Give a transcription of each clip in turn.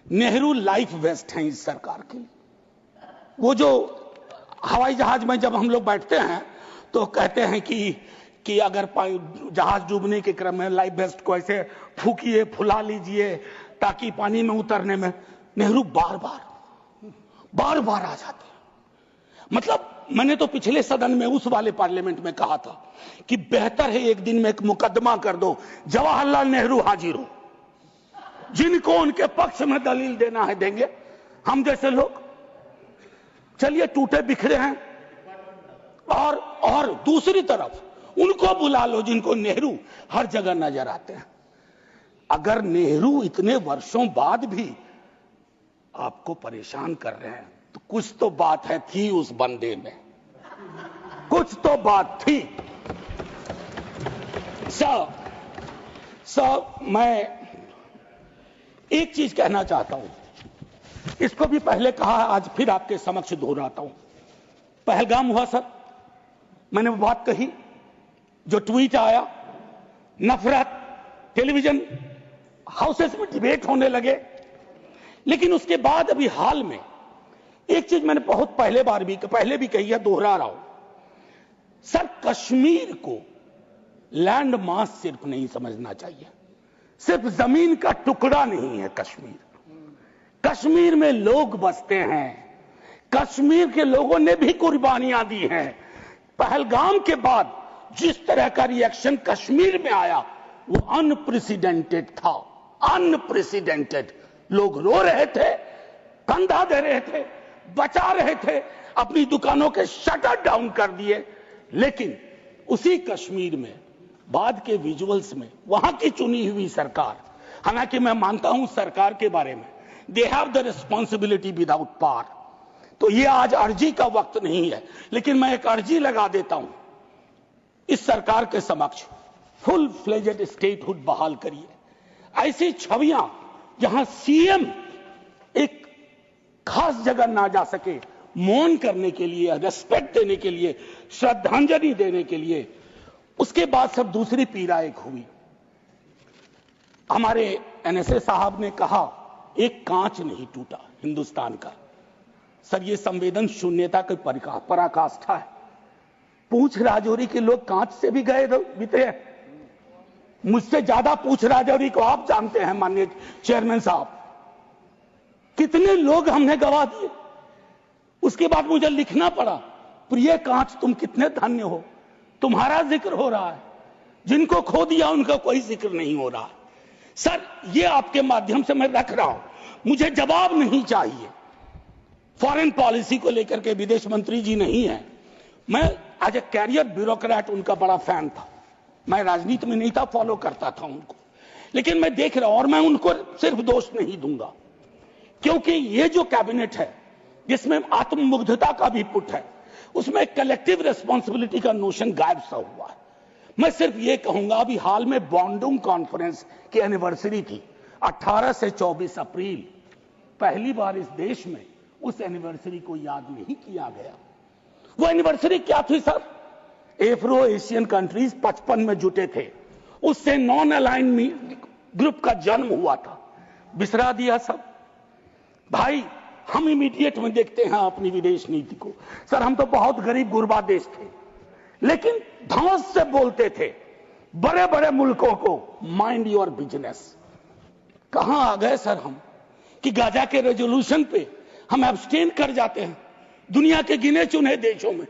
Nehru life waste हैं इस सरकार के लिए। वो जो हवाई जहाज में जब हम लोग बैठते हैं तो कहते हैं कि अगर जहाज डूबने के क्रम में लाइफ वेस्ट को ऐसे फूकिए, फुला लीजिए ताकि पानी में उतरने में, नेहरू बार बार आ जाते हैं। मतलब मैंने तो पिछले सदन में उस वाले पार्लियामेंट में कहा था कि बेहतर है एक दिन में एक मुकदमा कर दो, जवाहरलाल नेहरू हाजिर हो, जिनको उनके पक्ष में दलील देना है देंगे, हम जैसे लोग चलिए टूटे बिखरे हैं। और दूसरी तरफ उनको बुला लो जिनको नेहरू हर जगह नजर आते हैं। अगर नेहरू इतने वर्षों बाद भी आपको परेशान कर रहे हैं तो कुछ तो बात है, थी उस बंदे में, कुछ तो बात थी। मैं एक चीज कहना चाहता हूं, इसको भी पहले कहा, आज फिर आपके समक्ष दोहराता हूं। पहलगाम हुआ सर, मैंने वो बात कही, जो ट्वीट आया, नफरत, टेलीविजन हाउसेस में डिबेट होने लगे। लेकिन उसके बाद अभी हाल में एक चीज मैंने बहुत पहले भी कही है, दोहरा रहा हूं। सर, कश्मीर को लैंड मास सिर्फ नहीं समझना चाहिए, सिर्फ जमीन का टुकड़ा नहीं है कश्मीर। कश्मीर में लोग बसते हैं, कश्मीर के लोगों ने भी कुर्बानियां दी हैं। पहलगाम के बाद जिस तरह का रिएक्शन कश्मीर में आया वो अनप्रेसिडेंटेड था, अनप्रेसिडेंटेड। लोग रो रहे थे, कंधा दे रहे थे, बचा रहे थे, अपनी दुकानों के शटर डाउन कर दिए। लेकिन उसी कश्मीर में बाद के विजुअल्स में वहां की चुनी हुई सरकार, हालांकि मैं मानता हूं सरकार के बारे में, they have the responsibility without power, तो ये आज अर्जी का वक्त नहीं है, लेकिन मैं एक अर्जी लगा देता हूं इस सरकार के समक्ष, फुल फ्लेजेड स्टेटहुड बहाल करिए। ऐसी छवियां जहां सीएम एक खास जगह ना जा सके, मौन करने के लिए, रेस्पेक्ट देने के लिए, श्रद्धांजलि देने के लिए, उसके बाद सब दूसरी पीड़ा एक हुई। हमारे एनएसए साहब ने कहा एक कांच नहीं टूटा हिंदुस्तान का। सर, ये संवेदन शून्यता की पराकाष्ठा है। पूंछ राजौरी के लोग कांच से भी गए बीते हैं। मुझसे ज्यादा पूंछ राजौरी को आप जानते हैं माननीय चेयरमैन साहब, कितने लोग हमने गवा दिए। उसके बाद मुझे लिखना पड़ा, प्रिय कांच तुम कितने धन्य हो, तुम्हारा जिक्र हो रहा है, जिनको खो दिया उनका कोई जिक्र नहीं हो रहा। सर, ये आपके माध्यम से मैं रख रहा हूं, मुझे जवाब नहीं चाहिए। फॉरेन पॉलिसी को लेकर के विदेश मंत्री जी नहीं है, मैं आज ए कैरियर ब्यूरोक्रेट उनका बड़ा फैन था। मैं राजनीति में नहीं था, फॉलो करता था उनको, लेकिन मैं देख रहा हूं, और मैं उनको सिर्फ दोष नहीं दूंगा, क्योंकि ये जो कैबिनेट है जिसमें आत्ममुग्धता का भी पुट है, उसमें कलेक्टिव रिस्पॉन्सिबिलिटी का नोशन गायब सा हुआ है। मैं सिर्फ ये कहूंगा, अभी हाल में बॉन्डुंग कॉन्फ्रेंस की एनिवर्सरी थी, 18 से 24 अप्रैल, पहली बार इस देश में उस एनिवर्सरी को याद नहीं किया गया। वो एनिवर्सरी क्या थी सर? एफ्रो एशियन कंट्रीज 55 में जुटे थे, उससे नॉन अलाइन ग्रुप का जन्म हुआ था, बिसरा दिया सब। भाई, हम इमीडिएट में देखते हैं अपनी विदेश नीति को। सर, हम तो बहुत गरीब गुरबा देश थे, लेकिन धौंस से बोलते थे बड़े बड़े मुल्कों को, माइंड योर बिजनेस। कहां आ गए सर हम कि गाजा के रेजोल्यूशन पे हम एब्सटेन कर जाते हैं दुनिया के गिने चुने देशों में।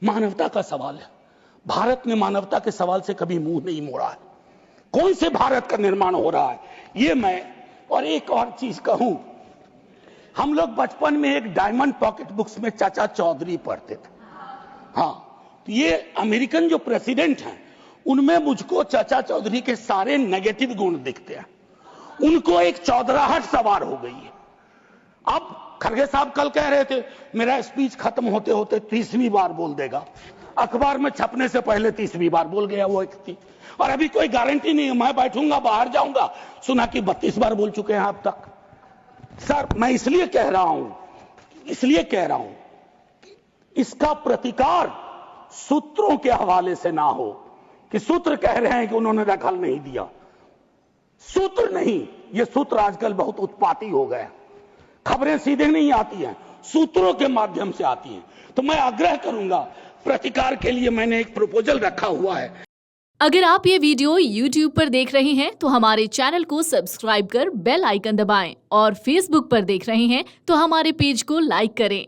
मानवता का सवाल है, भारत ने मानवता के सवाल से कभी मुंह नहीं मोड़ा है। कौन से भारत का निर्माण हो रहा है ये मैं, और एक और चीज कहूं, हम लोग बचपन में एक डायमंड पॉकेट बुक्स में चाचा चौधरी पढ़ते थे। हाँ, तो ये अमेरिकन जो प्रेसिडेंट हैं उनमें मुझको चाचा चौधरी के सारे नेगेटिव गुण दिखते हैं। उनको एक चौधराहट सवार हो गई है। अब खड़गे साहब कल कह रहे थे मेरा स्पीच खत्म होते होते 30वीं बार बोल देगा, अखबार में छपने से पहले 30वीं बार बोल गया वो व्यक्ति, और अभी कोई गारंटी नहीं है, मैं बैठूंगा बाहर जाऊंगा सुना कि 32 बार बोल चुके हैं अब तक। सर, मैं इसलिए कह रहा हूं कि इसका प्रतिकार सूत्रों के हवाले से ना हो कि सूत्र कह रहे हैं कि उन्होंने दखल नहीं दिया। सूत्र नहीं, ये सूत्र आजकल बहुत उत्पाती हो गए। खबरें सीधे नहीं आती हैं, सूत्रों के माध्यम से आती हैं। तो मैं आग्रह करूंगा, प्रतिकार के लिए मैंने एक प्रपोजल रखा हुआ है। अगर आप ये वीडियो YouTube पर देख रहे हैं तो हमारे चैनल को सब्सक्राइब कर बेल आइकन दबाएं और Facebook पर देख रहे हैं तो हमारे पेज को लाइक करें।